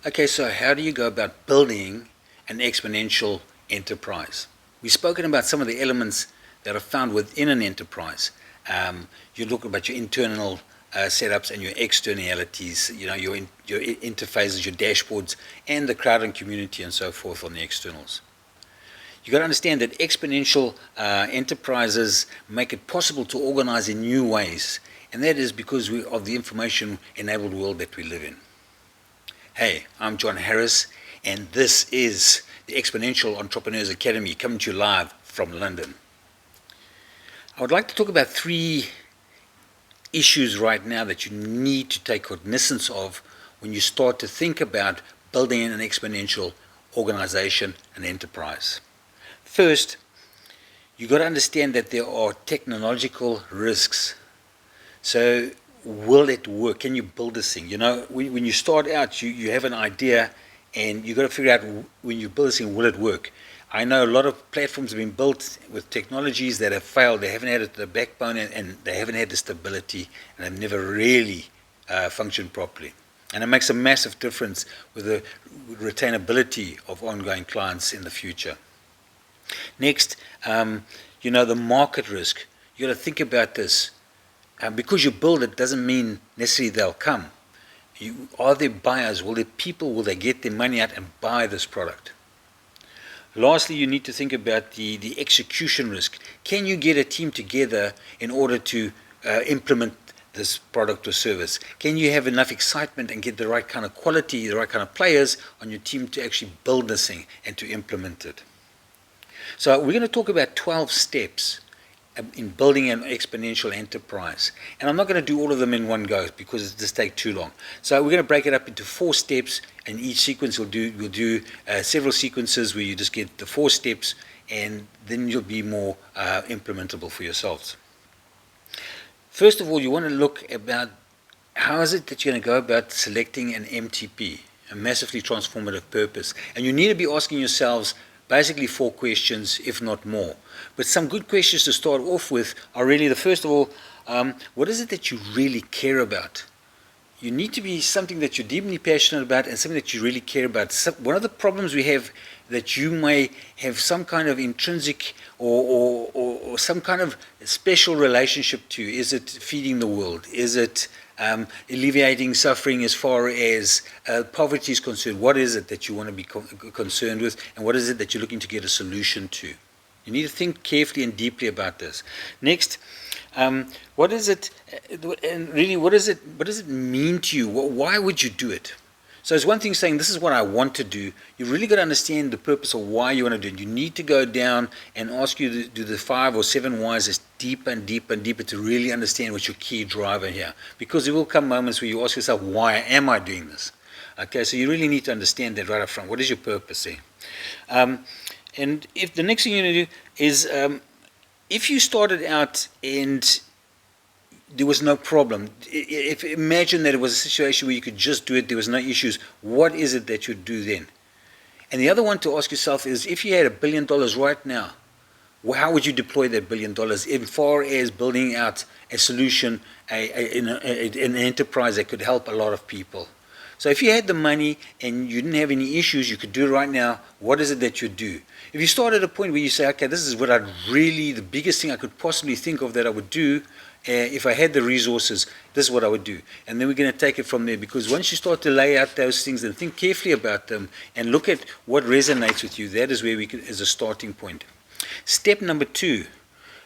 Okay, so how do you go about building an exponential enterprise? We've spoken about some of the elements that are found within an enterprise. You look about your internal setups and your externalities, your interfaces, your dashboards, and the crowd and community and so forth on the externals. You've got to understand that exponential enterprises make it possible to organize in new ways, and that is because of the information-enabled world that we live in. Hey, I'm John Harris, and this is the Exponential Entrepreneurs Academy coming to you live from London. I would like to talk about three issues right now that you need to take cognizance of when you start to think about building an exponential organization and enterprise. First, you've got to understand that there are technological risks. So will it work? Can you build this thing? When you start out, you have an idea, and you've got to figure out, when you build this thing, will it work? I know a lot of platforms have been built with technologies that have failed. They haven't had the backbone, and they haven't had the stability, and they've never really functioned properly. And it makes a massive difference with the retainability of ongoing clients in the future. Next, the market risk. You've got to think about this. Because you build it doesn't mean necessarily they'll come. Are there buyers? Will they get their money out and buy this product? Lastly, you need to think about the execution risk. Can you get a team together in order to implement this product or service? Can you have enough excitement and get the right kind of quality, the right kind of players on your team to actually build this thing and to implement it? So we're going to talk about 12 steps in building an exponential enterprise. And I'm not going to do all of them in one go because it just takes too long. So we're going to break it up into 4 steps, and each sequence we'll do several sequences where you just get the 4 steps, and then you'll be more implementable for yourselves. First of all, you want to look about how is it that you're going to go about selecting an MTP, a massively transformative purpose. And you need to be asking yourselves basically 4 questions, if not more. But some good questions to start off with are really, first of all, what is it that you really care about? You need to be something that you're deeply passionate about and something that you really care about. One of the problems we have that you may have some kind of intrinsic or some kind of special relationship to. Is it feeding the world? Is it alleviating suffering as far as poverty is concerned? What is it that you want to be concerned with, and what is it that you're looking to get a solution to? You need to think carefully and deeply about this. Next, what is it, and really, what does it mean to you? Why would you do it? So it's one thing saying, this is what I want to do. You've really got to understand the purpose of why you want to do it. You need to go down and ask you to do the 5 or 7 whys as deeper and deeper and deeper to really understand what's your key driver here. Because there will come moments where you ask yourself, why am I doing this? Okay, so you really need to understand that right up front. What is your purpose there? And if the next thing you're going to do is, if you started out and there was no problem, imagine that it was a situation where you could just do it, there was no issues, what is it that you'd do then? And the other one to ask yourself is, if you had $1 billion right now, how would you deploy that $1 billion as far as building out a solution, an enterprise that could help a lot of people? So if you had the money and you didn't have any issues, you could do it right now, what is it that you'd do? If you start at a point where you say, okay, this is what the biggest thing I could possibly think of that I would do, if I had the resources, this is what I would do. And then we're going to take it from there, because once you start to lay out those things and think carefully about them and look at what resonates with you, that is where we can, as a starting point. Step number 2,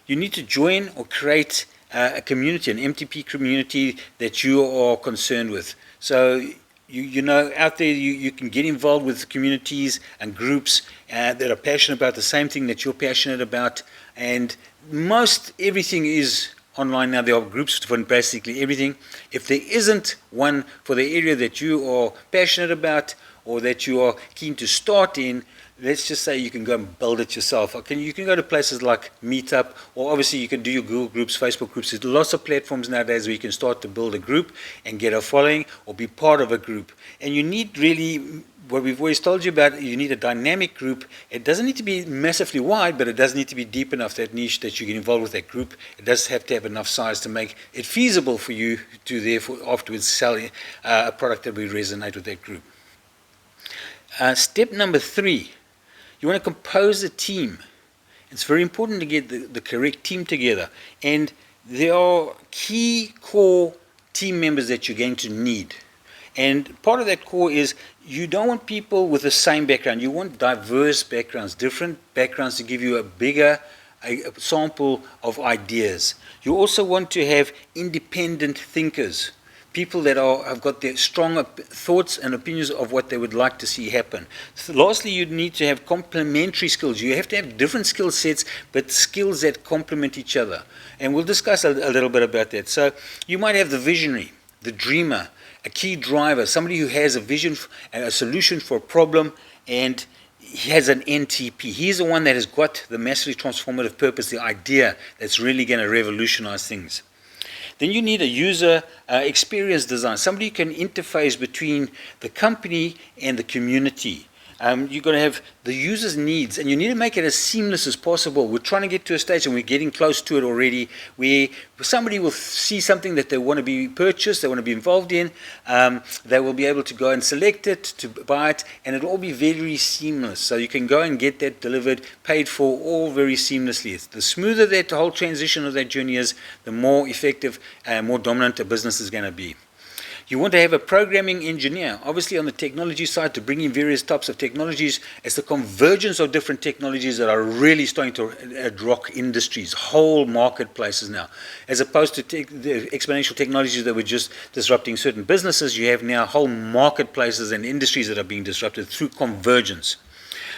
you need to join or create a community, an MTP community that you are concerned with. So out there you can get involved with communities and groups that are passionate about the same thing that you're passionate about. And most everything is online now. There are groups for basically everything. If there isn't one for the area that you are passionate about or that you are keen to start in, let's just say you can go and build it yourself. You can go to places like Meetup, or obviously you can do your Google groups, Facebook groups. There's lots of platforms nowadays where you can start to build a group and get a following or be part of a group. And you need really, what we've always told you about, you need a dynamic group. It doesn't need to be massively wide, but it does need to be deep enough, that niche, that you get involved with that group. It does have to have enough size to make it feasible for you to therefore afterwards sell a product that will resonate with that group. Step number 3, you want to compose a team. It's very important to get the correct team together. And there are key core team members that you're going to need. And part of that core is you don't want people with the same background. You want diverse backgrounds, different backgrounds to give you a bigger sample of ideas. You also want to have independent thinkers, people that have got their strong thoughts and opinions of what they would like to see happen. So lastly, you need to have complementary skills. You have to have different skill sets, but skills that complement each other. And we'll discuss a little bit about that. So you might have the visionary, the dreamer, a key driver, somebody who has a vision, a solution for a problem, and he has an NTP. He's the one that has got the massively transformative purpose, the idea that's really going to revolutionize things. Then you need a user experience design, somebody who can interface between the company and the community. You're going to have the user's needs, and you need to make it as seamless as possible. We're trying to get to a stage, and we're getting close to it already, where somebody will see something that they want to be purchased, they want to be involved in, they will be able to go and select it, to buy it, and it'll all be very seamless. So you can go and get that delivered, paid for, all very seamlessly. The smoother that whole transition of that journey is, the more effective and more dominant a business is going to be. You want to have a programming engineer, obviously on the technology side, to bring in various types of technologies. It's the convergence of different technologies that are really starting to rock industries, whole marketplaces now. As opposed to the exponential technologies that were just disrupting certain businesses, you have now whole marketplaces and industries that are being disrupted through convergence.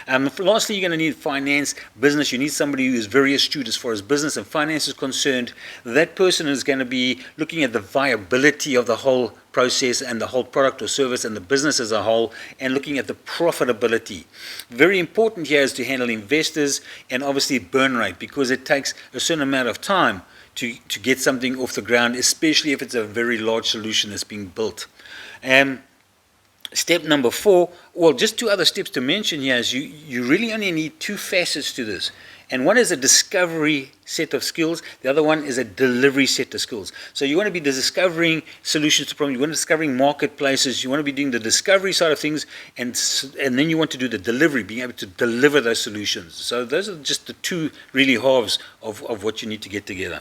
Lastly, you're going to need finance, business. You need somebody who is very astute as far as business and finance is concerned. That person is going to be looking at the viability of the whole process and the whole product or service and the business as a whole, and looking at the profitability. Very important here is to handle investors and obviously burn rate, because it takes a certain amount of time to get something off the ground, especially if it's a very large solution that's being built. Step number 4, well, just 2 other steps to mention here is you really only need 2 facets to this. And one is a discovery set of skills. The other one is a delivery set of skills. So you want to be discovering solutions to problems. You want to be discovering marketplaces. You want to be doing the discovery side of things. And then you want to do the delivery, being able to deliver those solutions. So those are just the 2 really halves of what you need to get together.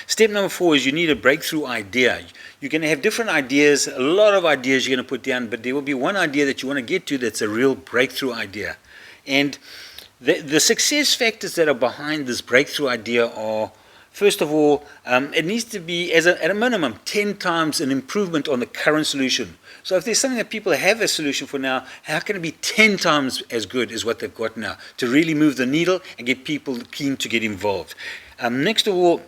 Step number 4 is you need a breakthrough idea. You're going to have different ideas, a lot of ideas you're going to put down, but there will be one idea that you want to get to that's a real breakthrough idea. And the success factors that are behind this breakthrough idea are, first of all, it needs to be, at a minimum, 10 times an improvement on the current solution. So if there's something that people have a solution for now, how can it be 10 times as good as what they've got now to really move the needle and get people keen to get involved? Next of all,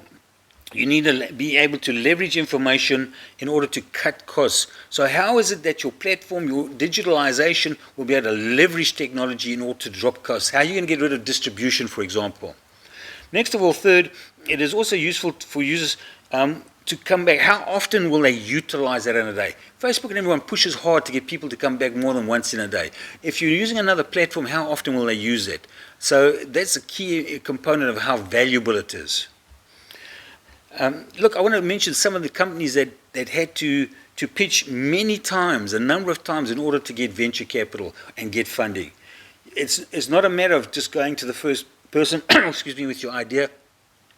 you need to be able to leverage information in order to cut costs. So how is it that your platform, your digitalization, will be able to leverage technology in order to drop costs? How are you going to get rid of distribution, for example? Next of all, third, it is also useful for users to come back. How often will they utilize that in a day? Facebook and everyone pushes hard to get people to come back more than once in a day. If you're using another platform, how often will they use it? So that's a key component of how valuable it is. Look, I want to mention some of the companies that had to pitch many times, a number of times, in order to get venture capital and get funding. It's not a matter of just going to the first person, excuse me, with your idea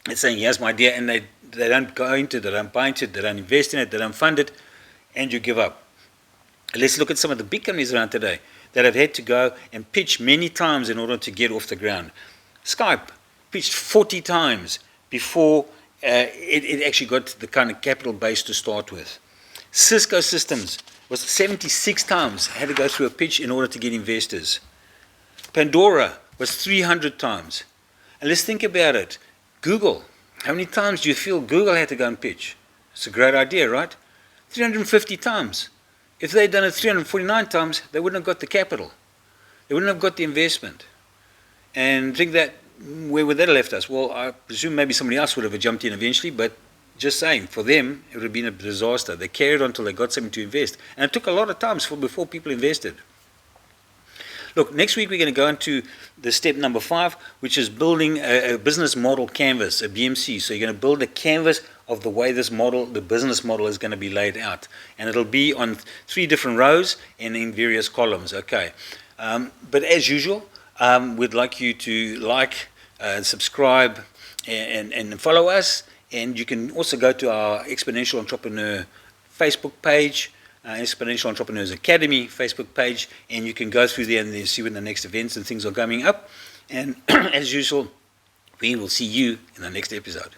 and saying, here's my idea, and they don't go into it, they don't buy into it, they don't invest in it, they don't fund it, and you give up. Let's look at some of the big companies around today that have had to go and pitch many times in order to get off the ground. Skype pitched 40 times before it actually got the kind of capital base to start with. Cisco Systems was 76 times, had to go through a pitch in order to get investors. Pandora was 300 times. And let's think about it. Google, how many times do you feel Google had to go and pitch? It's a great idea, right? 350 times. If they'd done it 349 times, they wouldn't have got the capital. They wouldn't have got the investment. And think that, where would that have left us? Well, I presume maybe somebody else would have jumped in eventually, but just saying, for them, it would have been a disaster. They carried on until they got something to invest. And it took a lot of time before people invested. Look, next week we're going to go into the step number 5, which is building a business model canvas, a BMC. So you're going to build a canvas of the way this model, the business model, is going to be laid out. And it'll be on 3 different rows and in various columns. Okay. But as usual, we'd like you to like, subscribe, and follow us. And you can also go to our Exponential Entrepreneur Facebook page, Exponential Entrepreneurs Academy Facebook page, and you can go through there and then see when the next events and things are coming up. And as usual, we will see you in the next episode.